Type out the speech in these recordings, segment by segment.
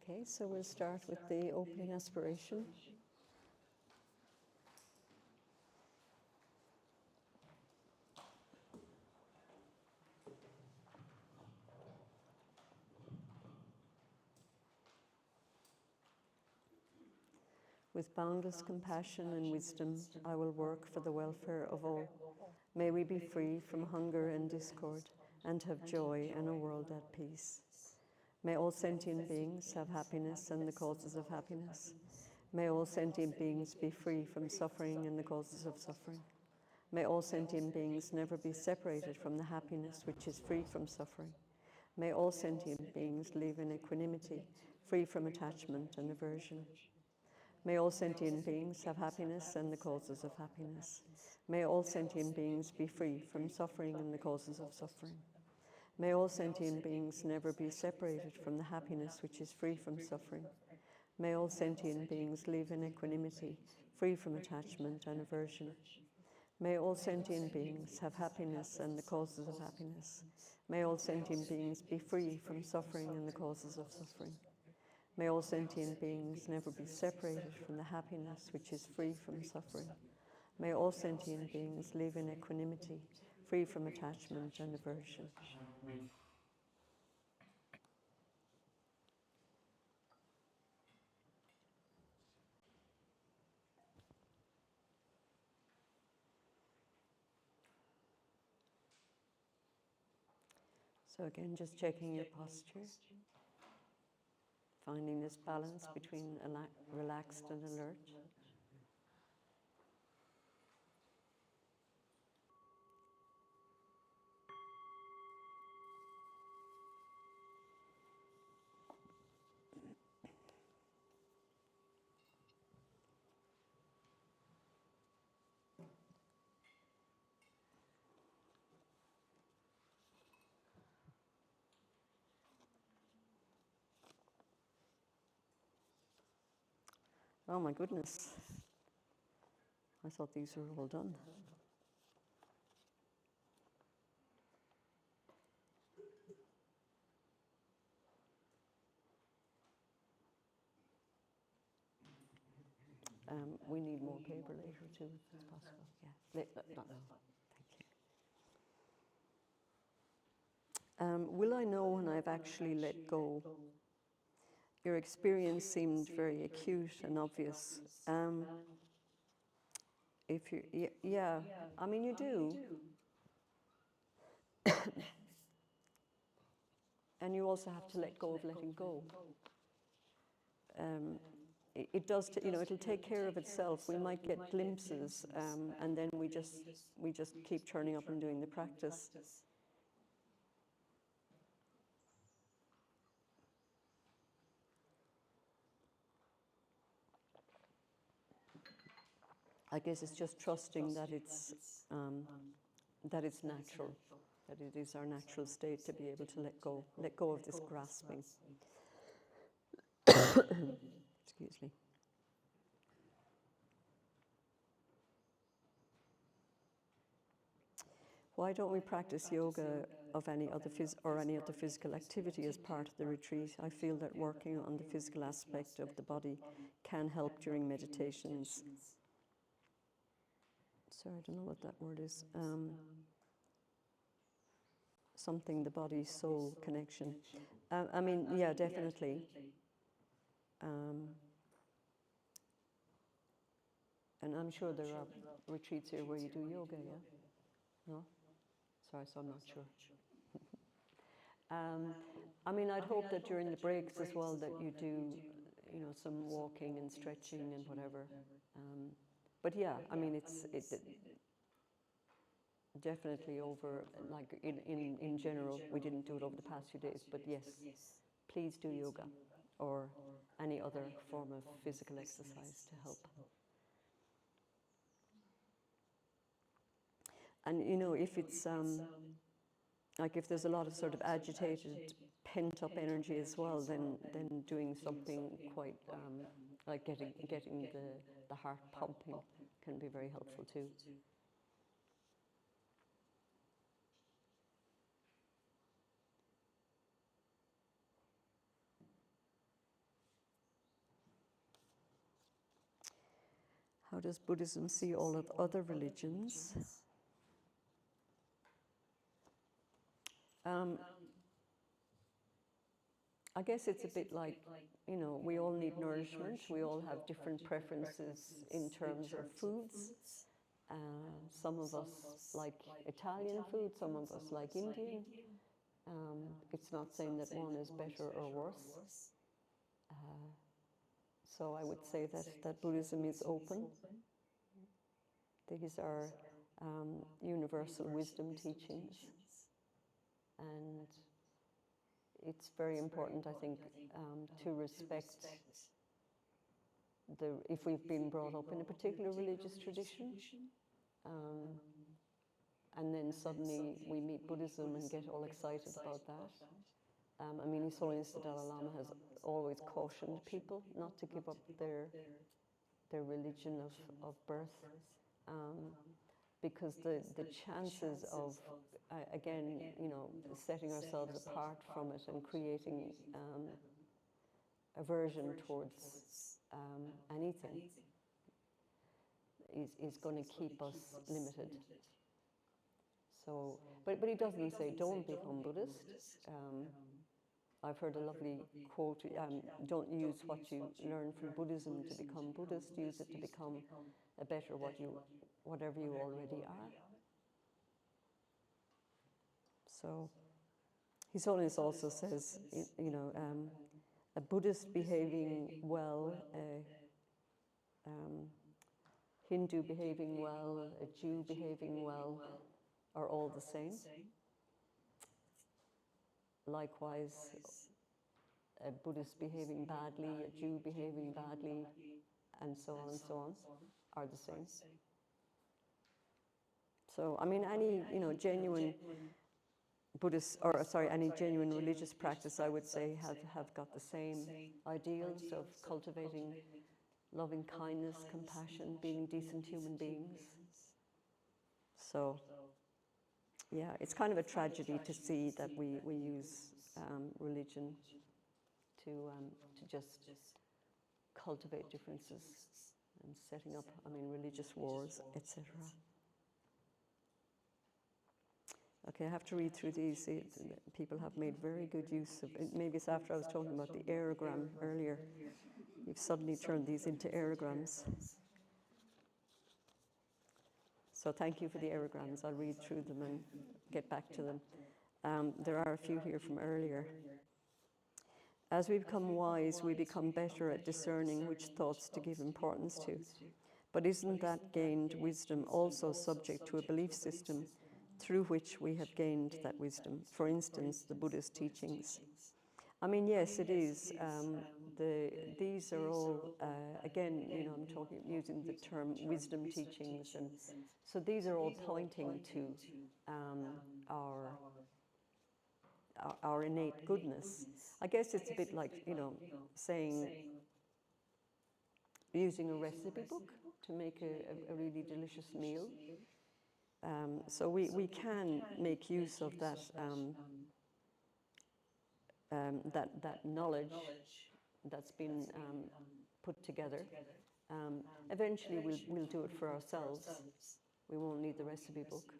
Okay, so we'll start with the opening aspiration. With boundless compassion and wisdom, I will work for the welfare of all. May we be free from hunger and discord, and have joy and a world at peace. May all sentient beings have happiness and the causes of happiness. May all sentient beings be free from suffering and the causes of suffering. May all sentient beings never be separated from the happiness which is free from suffering. May all sentient beings live in equanimity, free from attachment and aversion. May all sentient beings have happiness and the causes of happiness. May all sentient beings be free from suffering and the causes of suffering. May all sentient beings never be separated from the happiness which is free from suffering. May all sentient beings live in equanimity, free from attachment and aversion. May all sentient beings have happiness and the causes of happiness. May all sentient beings be free from suffering and the causes of suffering. May all sentient beings never be separated from the happiness which is free from suffering. May all sentient beings live in equanimity, free from attachment and aversion. So again, just checking your posture, finding this balance between relaxed and alert. Oh my goodness, I thought these were all done. We need more paper later too, if it's possible. Yeah, not now. Thank you. Will I know when I've actually let go? Your experience seemed very acute and obvious. If you, yeah, I mean you do. And you also have to let go of letting go. It does, it'll take care of itself. We might get glimpses, and then we just keep turning up and doing the practice. I guess it's just trusting that it's natural, that it is our natural state to be able to let go of this grasping. Excuse me. Why don't we practice yoga of any other physical activity as part of the retreat? I feel that working on the physical aspect of the body can help during meditations. Sorry, I don't know what that word is. Something, the body-soul connection. I mean, yeah, definitely. And I'm sure there are retreats here where you do yoga, yeah? No? Sorry, so I'm not sure. I mean, I'd hope that during the breaks as well that you do, some walking and stretching and whatever. But yeah, I mean, it's definitely over, like in general, we didn't do it over the past few days, but yes, please do yoga or any other form of physical exercise to help. And if it's like if there's a lot of sort of agitated, pent-up energy as well, then doing something quite like getting the heart pumping can be very helpful too. How does Buddhism see all of other religions? I guess it's a bit like, you know, we all need nourishment. We all have different preferences in terms of foods. Some of us like Italian food, some of us like Indian. It's not saying that one is better or worse. So I would say that Buddhism is open. These are universal wisdom teachings. And it's very important, I think, to respect if we've been brought up in a particular religious tradition, and then suddenly we meet Buddhism and get all excited about that. I mean, His Holiness the Dalai Lama has always cautioned people not to give up their religion of birth, because the chances of, again, you know, setting ourselves apart from it and creating aversion towards anything is going to keep us limited. So, but he doesn't say don't become Buddhist. I've heard a lovely quote, don't use what you learn from Buddhism to become Buddhist, use it to become a better whatever you already are. So, His Holiness also says, you know, a Buddhist behaving well, a Hindu behaving well, a Jew behaving well, are all the same. Likewise, a Buddhist behaving badly, a Jew behaving badly, and so on, are the same. So, I mean, any, you know, genuine Buddhist, or sorry, any genuine religious practice, I would say, have got the same ideals of cultivating loving kindness, compassion, being decent human beings. So, yeah, it's kind of a tragedy to see that we use religion to just cultivate differences and setting up, I mean, religious wars, etc. Okay, I have to read through these. People have made very good use of it. Maybe it's after I was talking about the aerogram earlier. You've suddenly turned these into aerograms. So thank you for the aerograms. I'll read through them and get back to them. There are a few here from earlier. As we become wise, we become better at discerning which thoughts to give importance to. But isn't that gained wisdom also subject to a belief system through which we have gained that wisdom? For instance, the Buddhist teachings. I mean, yes, it is. These are all, again, you know, I'm using the term wisdom teachings, and so these are all pointing to our innate goodness. I guess it's a bit like, you know, saying, using a recipe book to make a really delicious meal. So we can make use of that that knowledge that's been put together. Eventually, we'll do it for ourselves. We won't need the recipe book.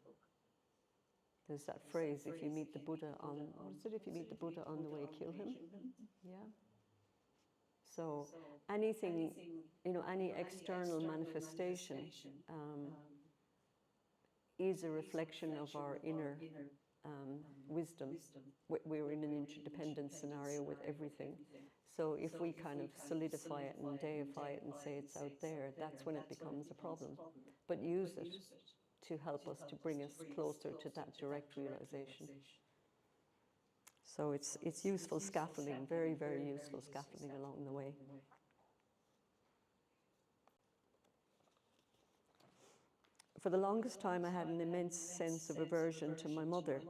There's that phrase: "If you meet the Buddha on what is it? If you meet the Buddha on the way, kill him." Yeah. So anything, you know, any external manifestation is a reflection of our inner wisdom. We're in an interdependent scenario with everything. So if we kind of solidify it and deify it and say it's out there, that's when it becomes a problem. But use it to help us, to bring us closer to that direct realization. So it's useful scaffolding, very, very useful scaffolding along the way. For the longest time, I had an immense sense of aversion to my mother,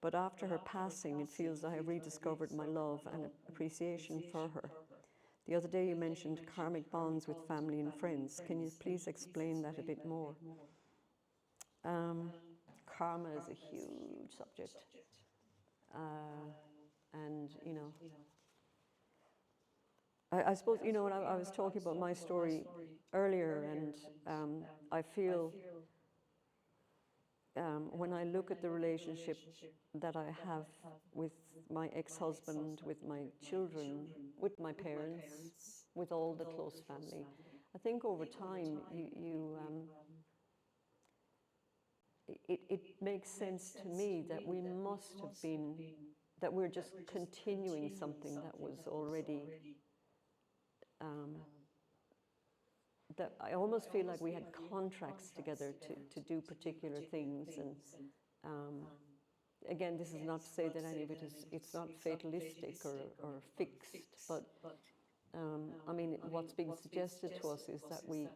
but after her passing, it feels I have rediscovered my love and appreciation for her. The other day, you mentioned karmic bonds with family and friends. Can you please explain that a bit more? Karma is a huge subject, and you know, I suppose, you know, when I was talking about my story earlier, and I feel when I look at the relationship that I have with my ex-husband, with my children, with my parents, with all the close family, I think over time it makes sense to me that we must have been, that we're just continuing something that was already, that I almost feel like we had contracts together to do particular things. And again, this is not to say that any of it is, it's not fatalistic or fixed, but I mean, what's being suggested to us is that we,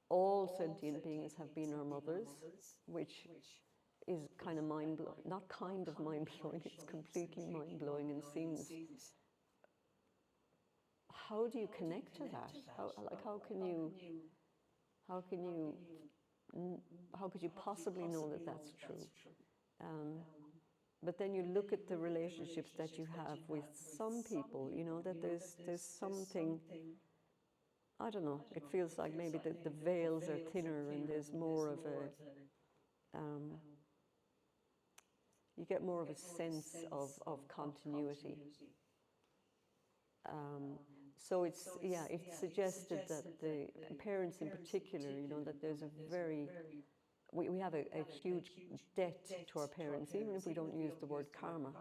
all sentient beings, have been our mothers, which is kind of mind-blowing, not kind of mind-blowing, it's completely mind-blowing, and seems, how do you connect to that? How can you, how can you, how could you possibly know that that's true? But then you look at the relationships that you have with some people, you know, that there's something, I don't know, it feels like maybe the veils are thinner and there's more of a, you get more of a sense of continuity. So it's, yeah, it's suggested that the parents in particular, you know, that there's a very, we have a huge debt to our parents, even if we don't use the word karma.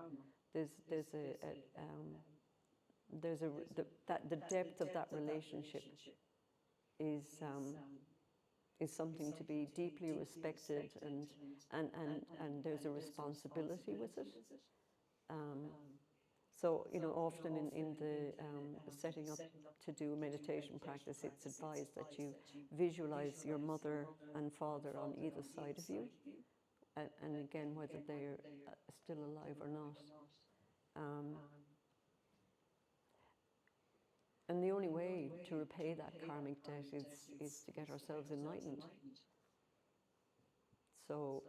There's the depth of that relationship is something to be deeply respected, and there's a responsibility with it. So, you know, often in the setting up to do a meditation practice, it's advised that you visualize your mother and father on either side of you, and again, whether they're still alive or not. And the only way to repay that karmic debt is to get ourselves enlightened. So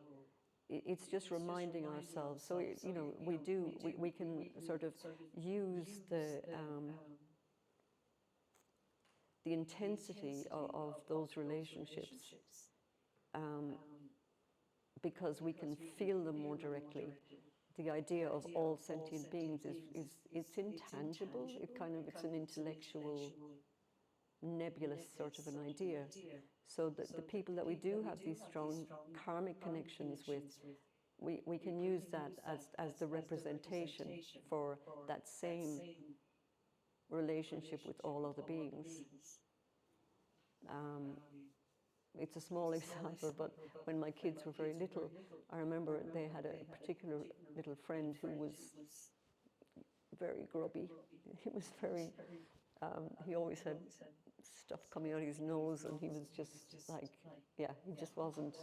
it's just reminding ourselves. So, you know, we can sort of use the intensity of those relationships, because we can feel them more directly. The idea of all sentient beings is it's intangible. It's an intellectual, nebulous sort of an idea. So the people that we do have these strong karmic connections with, we can use that as the representation for that same relationship with all other beings. It's a small example, but when my kids were very little, I remember they had a particular little friend who was very grubby. He was very, he always had stuff coming out of his nose, and he was just like, yeah, he just wasn't,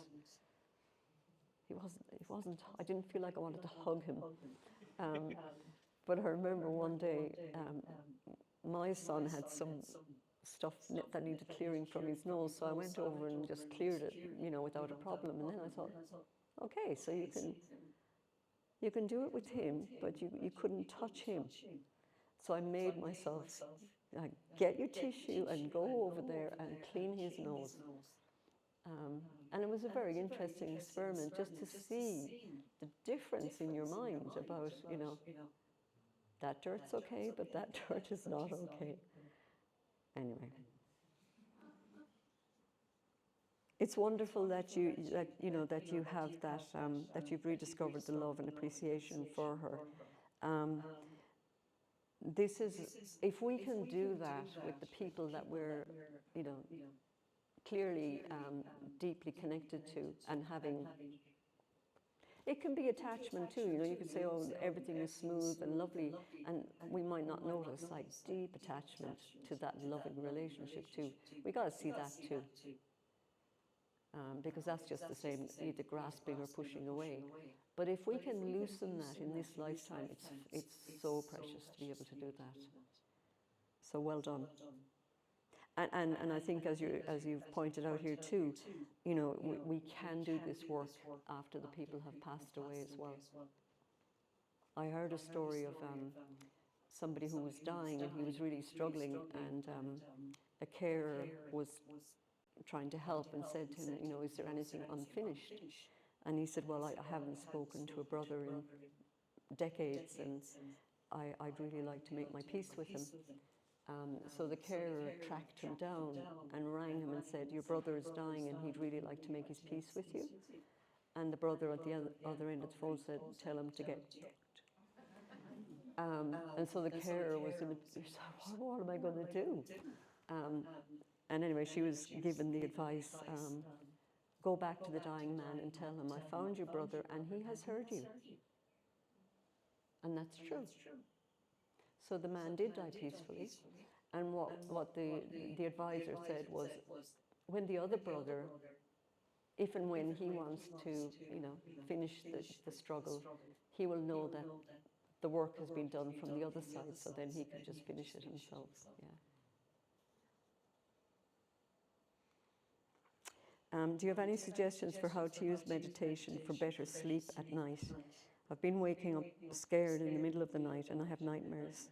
I didn't feel like I wanted to hug him. But I remember one day, my son had some stuff that needed clearing from his nose, so I went over and just cleared it, you know, without a problem. And then I thought, okay, so you can do it with him, but you couldn't touch him. So I made myself, like, get your tissue and go over there and clean his nose. And it was a very interesting experiment, just to see the difference in your mind about, you know, that dirt's okay, but that dirt is not okay. Anyway. It's wonderful that you have that, that you've rediscovered the love and appreciation for her. This is, if we can do that with the people that we're, you know, clearly deeply connected to, and having, it can be attachment too. You know, you could say, oh, everything is smooth and lovely, and we might not notice like deep attachment to that loving relationship too. We got to see that too. Because that's just the same, either grasping or pushing away. But if we can loosen that in this lifetime, it's so precious to be able to do that. So well done. And I think, as you've pointed out here too, you know, we can do this work after the people have passed away as well. I heard a story of somebody who was dying and he was really struggling, and a carer was trying to help and said to him, is there anything unfinished? And he said, well, I haven't spoken to a brother in decades, and I'd really like to make my peace with him. So the carer tracked him down and rang him and said, your brother is dying and he'd really like to make his peace with you. And the brother at the other end of the phone said, tell him to get and so the carer was in what am I going to do? And anyway, she was given the advice, go back to the dying man and tell him, I found your brother and he has heard you. And that's true. So the man did die peacefully. And what the advisor said was, when the other brother, if and when he wants to, finish the struggle, he will know that the work has been done from the other side, so then he can just finish it himself. Do you have any suggestions for how to use meditation for better sleep at night? I've been waking up scared in the middle of the night and I have nightmares.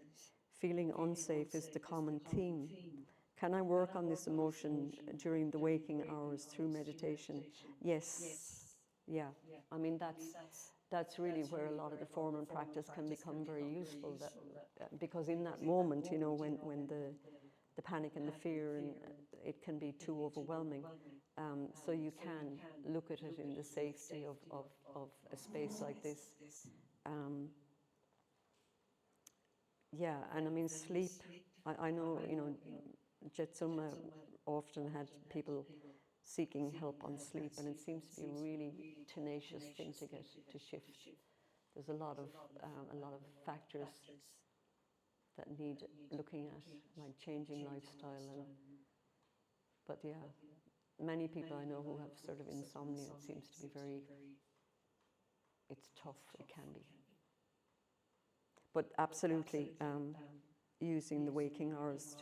Feeling unsafe is the common theme. Can I work on this emotion during the waking hours through meditation? Yes. Yeah. I mean, that's really where a lot of the form and practice can become very useful. Because in that moment, when the panic and the fear, and it can be too overwhelming. So you can look at it in the safety of a space like this. Yeah, and I mean, sleep, I know, Jetsuma often had people seeking help on sleep, and it seems to be a really tenacious thing to get to shift. There's a lot of factors that need looking at, like changing lifestyle, but yeah, many people I know who have sort of insomnia, it seems to be it's tough, it can be. But absolutely, using the waking hours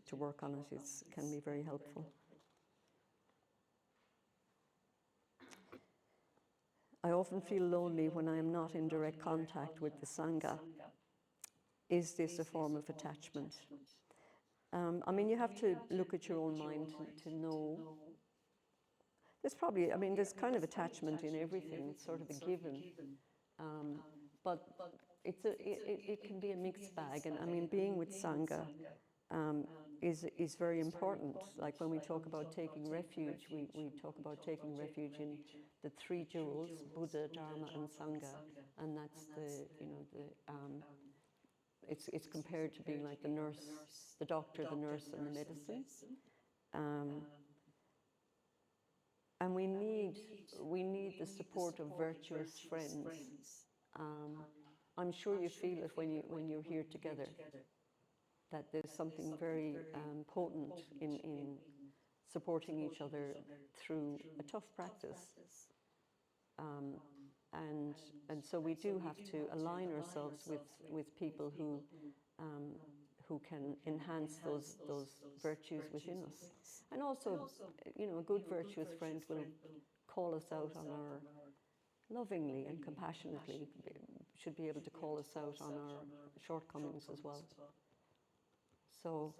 to work on it can be very helpful. I often feel lonely when I am not in direct contact with the Sangha. Is this a form of attachment? I mean, you have to look at your own mind to know. There's kind of attachment in everything. It's sort of a given. But it can be a mixed bag. And I mean, being with Sangha is very important. Like when we talk about taking refuge, we talk about taking refuge in the three jewels, Buddha, Dharma, and Sangha. And that's it's compared to being like the nurse, the doctor, the nurse, and the medicine. And we need the support of virtuous friends. I'm sure you feel it when you're here together, that there's something very potent in supporting each other through a tough practice. And so we do have to align ourselves with people who can enhance those virtues within us. And also, a good virtuous friend will call us out on our, lovingly and compassionately, should be able to call us out on our shortcomings as well. So,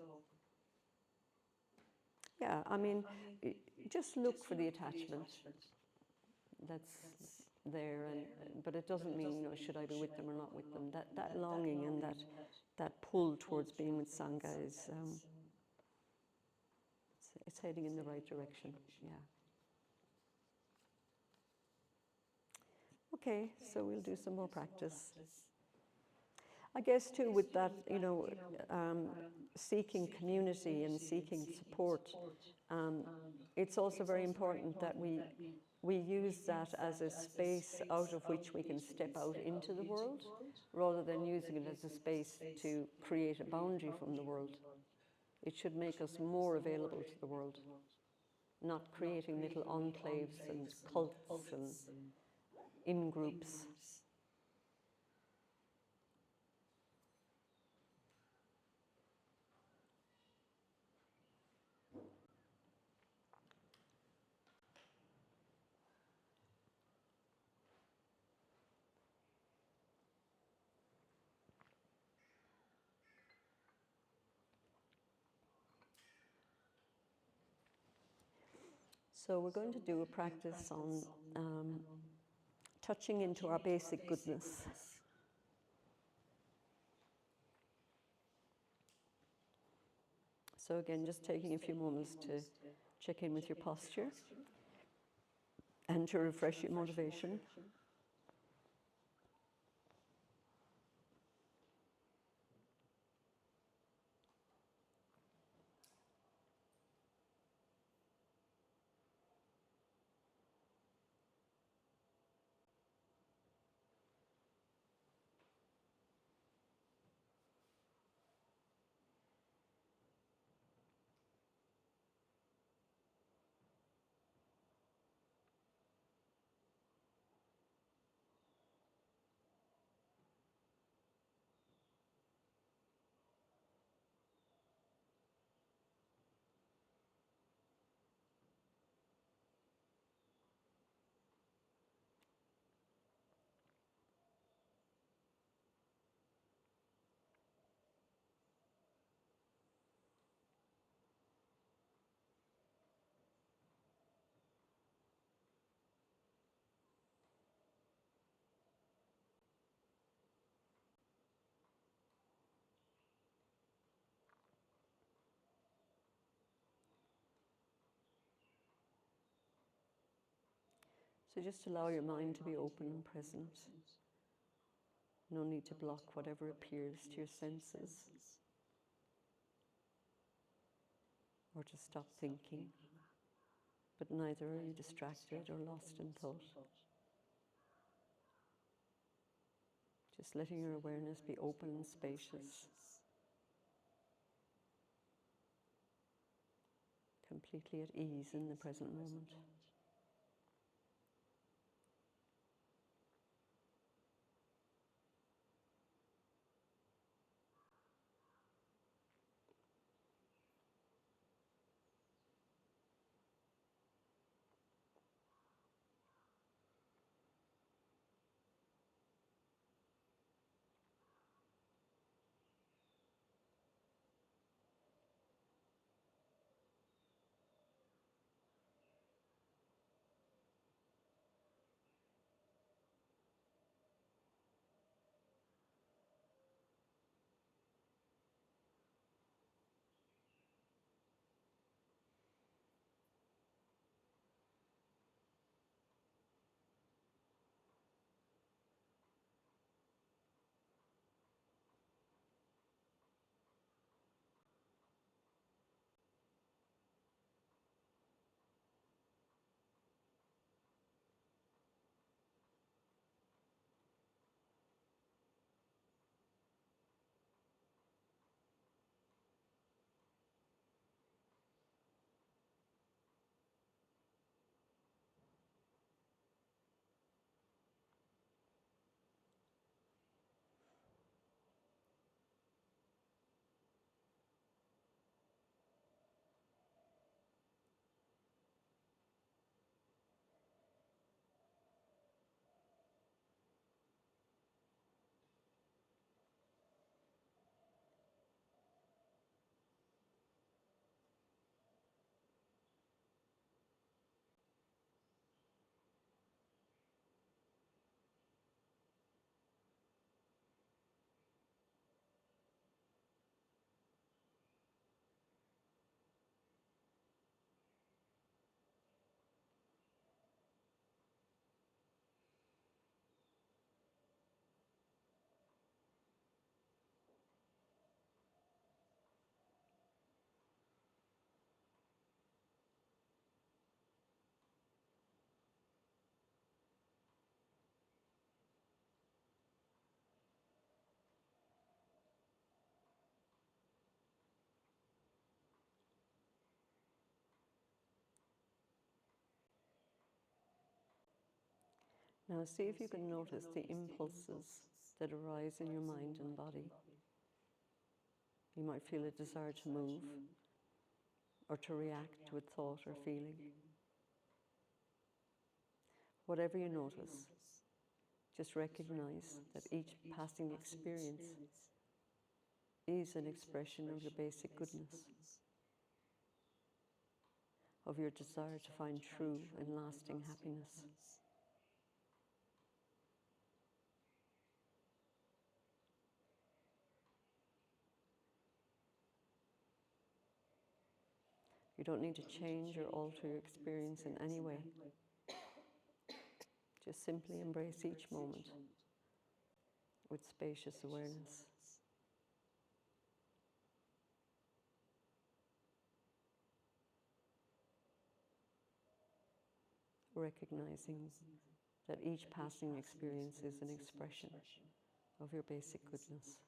yeah, I mean, just look for the attachment that's there, but it doesn't mean, should I be with them or not with them. That longing and that pull towards being with Sangha is, it's heading in the right direction, yeah. Okay, so we'll do some more practice. I guess too, with that, seeking community and seeking support, it's also very important that we use that as a space out of which we can step out into the world, rather than using it as a space to create a boundary from the world. It should make us more available to the world, not creating little enclaves and cults and in-groups. So we're going to do a practice on touching into our basic goodness. So again, just taking a few moments to check in with your posture and to refresh your motivation. So just allow your mind to be open and present. No need to block whatever appears to your senses, or to stop thinking, but neither are you distracted or lost in thought. Just letting your awareness be open and spacious, completely at ease in the present moment. Now see if you can notice the impulses that arise in your mind and body. You might feel a desire to move or to react to a thought or feeling. Whatever you notice, just recognize that each passing experience is an expression of your basic goodness. of your desire to find true and lasting happiness. You don't need to change or alter your experience in any way. Just simply embrace each moment with spacious awareness. Recognizing that each passing experience is an expression of your basic goodness.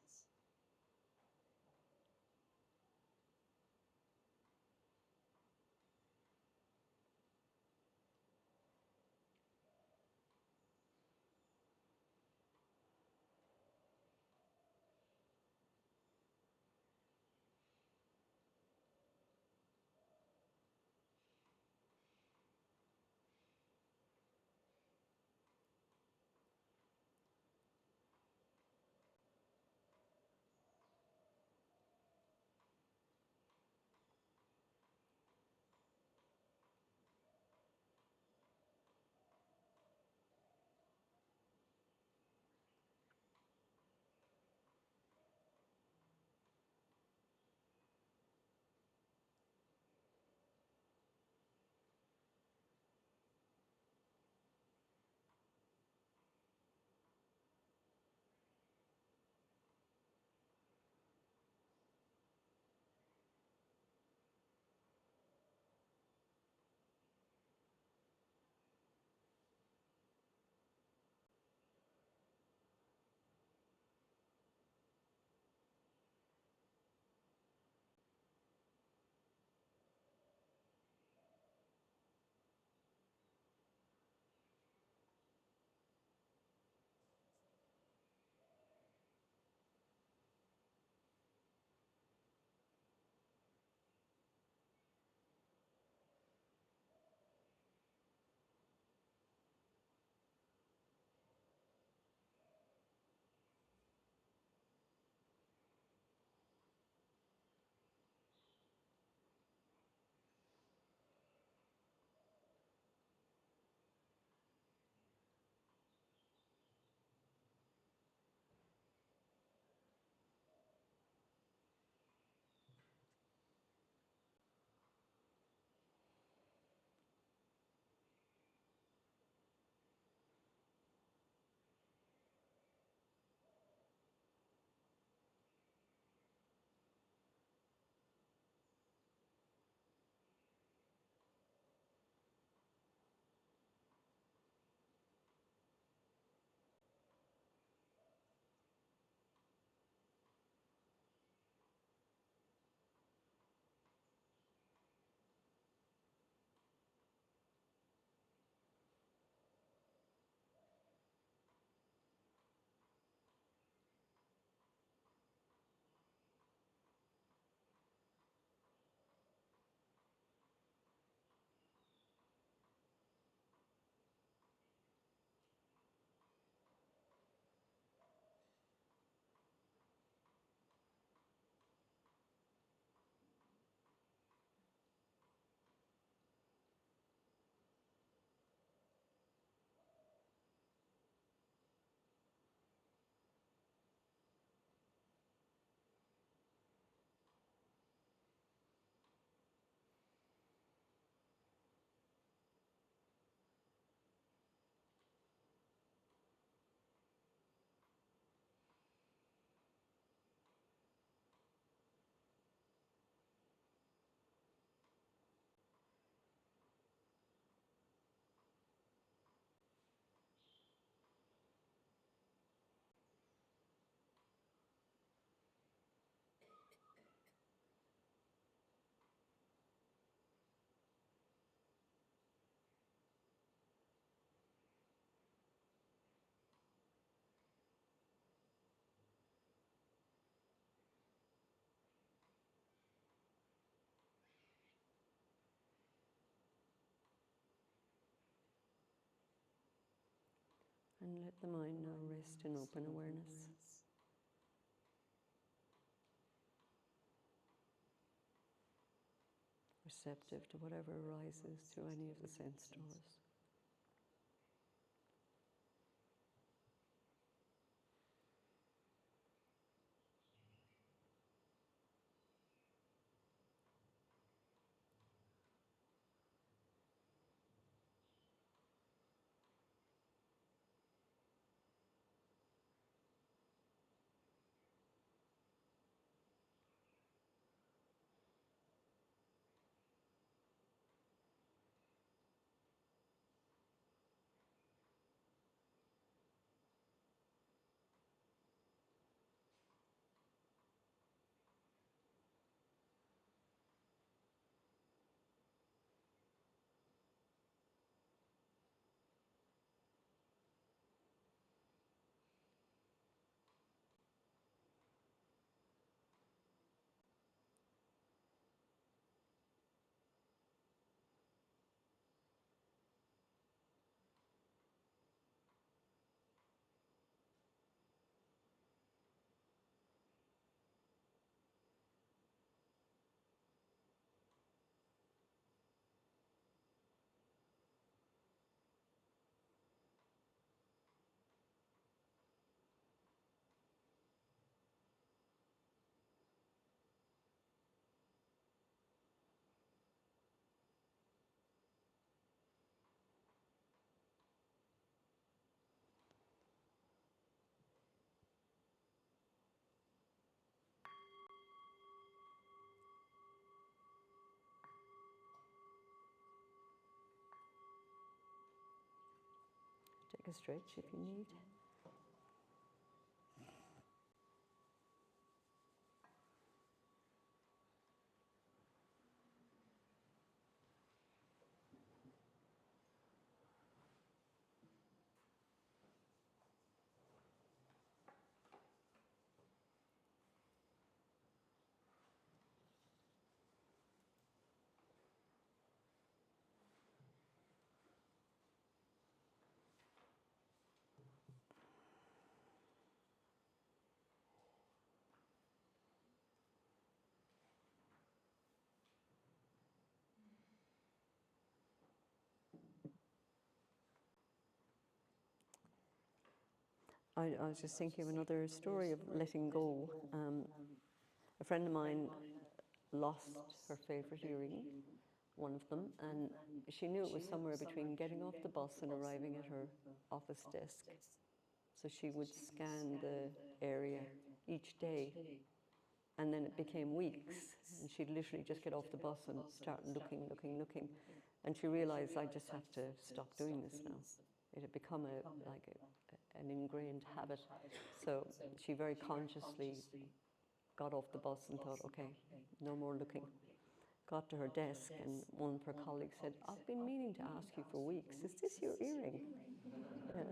And let the mind now rest in open awareness. We're receptive to whatever arises through any of the sense doors. Take a stretch if you need. I was just thinking of another story of letting go. A friend of mine lost her favourite earring, one of them, and she knew it was somewhere between getting off the bus and arriving at her office desk. So she would scan the area each day, and then it became weeks, and she'd literally just get off the bus and start looking, and she realised, I just have to stop doing this now. It had become an ingrained habit. So she very consciously got off the bus and thought, okay, no more looking. Got to her desk, and one of her colleagues said, I've been meaning to ask you for weeks, is this your earring? Yeah.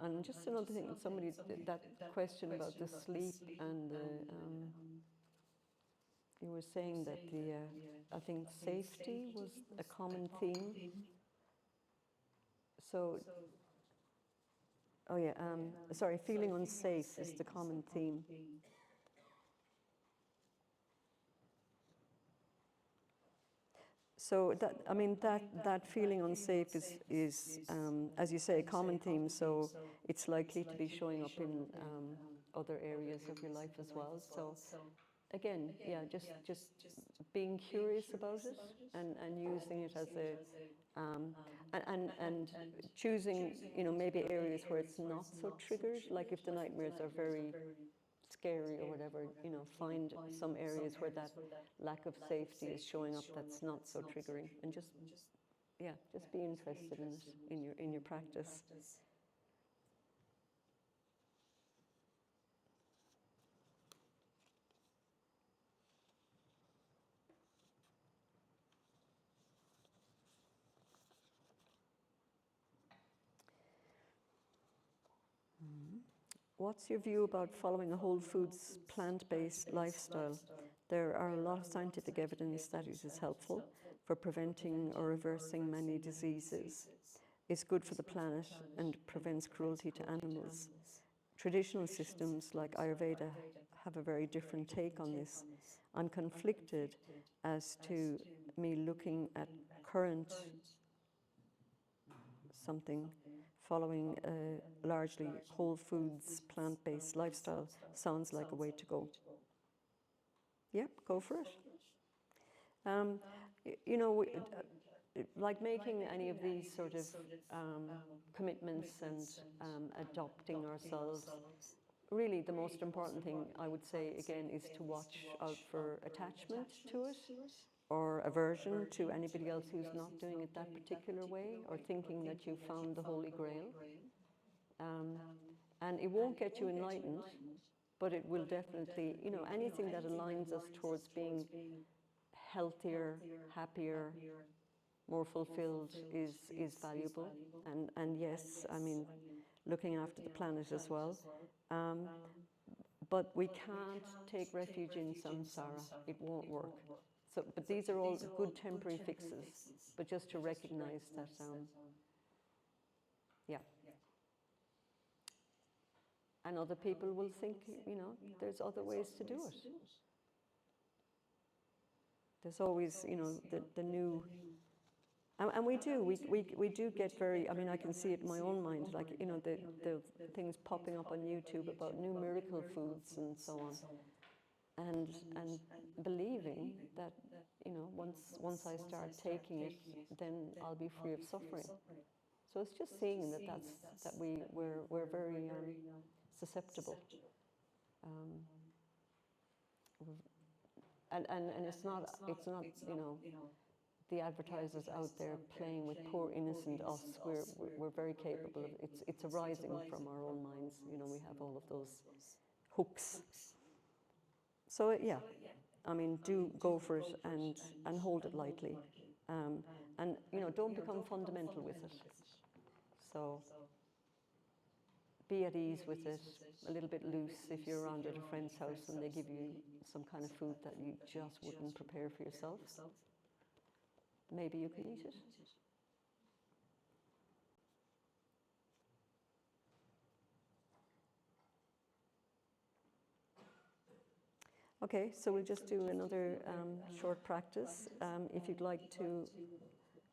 And just another thing, somebody, that question about the sleep and the, you were saying that the, I think safety was a common theme. So, oh yeah, sorry, feeling unsafe is the common theme. So that, I mean, that feeling unsafe is as you say, a common theme. So it's likely to be showing up in other areas of your life as well. So again, yeah, just being curious about it and using it as a and choosing, you know, maybe areas where it's not so triggered. Like if the nightmares are very scary or whatever, you know, find some areas where that lack of safety is showing up that's not so triggering, and just, yeah, just be interested in it in your practice. What's your view about following a whole foods, plant-based lifestyle? There are a lot of scientific evidence that it is helpful for preventing or reversing many diseases. It's good for the planet and prevents cruelty to animals. Traditional systems like Ayurveda have a very different take on this. I'm conflicted as to me looking at current something, following a largely whole foods, plant-based lifestyle sounds like a way to go. Yep, go for it. Um, you know, like making any of these sort of commitments and adopting ourselves, really the most important thing I would say again is to watch out for attachment to it or aversion to anybody else who's not doing it that particular way or thinking that you found the Holy Grail. And it won't get you enlightened, but it will definitely, you know, anything that aligns us towards being healthier, happier, more fulfilled is valuable. And yes, I mean, looking after the planet as well. But we can't take refuge in samsara. It won't work. So, but these are all good temporary fixes, but just to recognize that, yeah. And other people will think, you know, there's other ways to do it. There's always, you know, the new. And we do get very, I mean, I can see it in my own mind, like, you know, the things popping up on YouTube about new miracle foods and so on. And believing that, you know, once I start taking it, then I'll be free of suffering. So it's just seeing that we're very susceptible. And it's not, you know, the advertisers out there playing with poor innocent us. We're very capable of it's arising from our own minds. You know, we have all of those hooks. So yeah, I mean, do go for it and hold it lightly, and you know, don't become fundamental with it. So be at ease with it, a little bit loose if you're around at a friend's house and they give you some kind of food that you just wouldn't prepare for yourself. Maybe you can eat it. Okay, so we'll just do another short practice. If you'd like to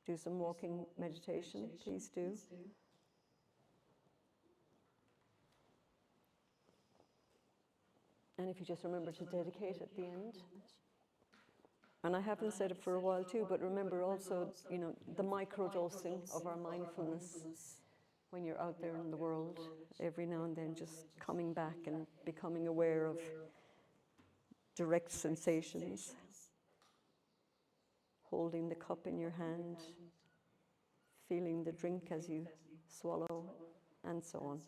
do some walking meditation, please do. And if you just remember to dedicate at the end. And I haven't said it for a while too, but remember also, you know, the microdosing of our mindfulness when you're out there in the world, every now and then just coming back and becoming aware of direct sensations, holding the cup in your hand, feeling the drink as you swallow, and so on.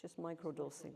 Just microdosing.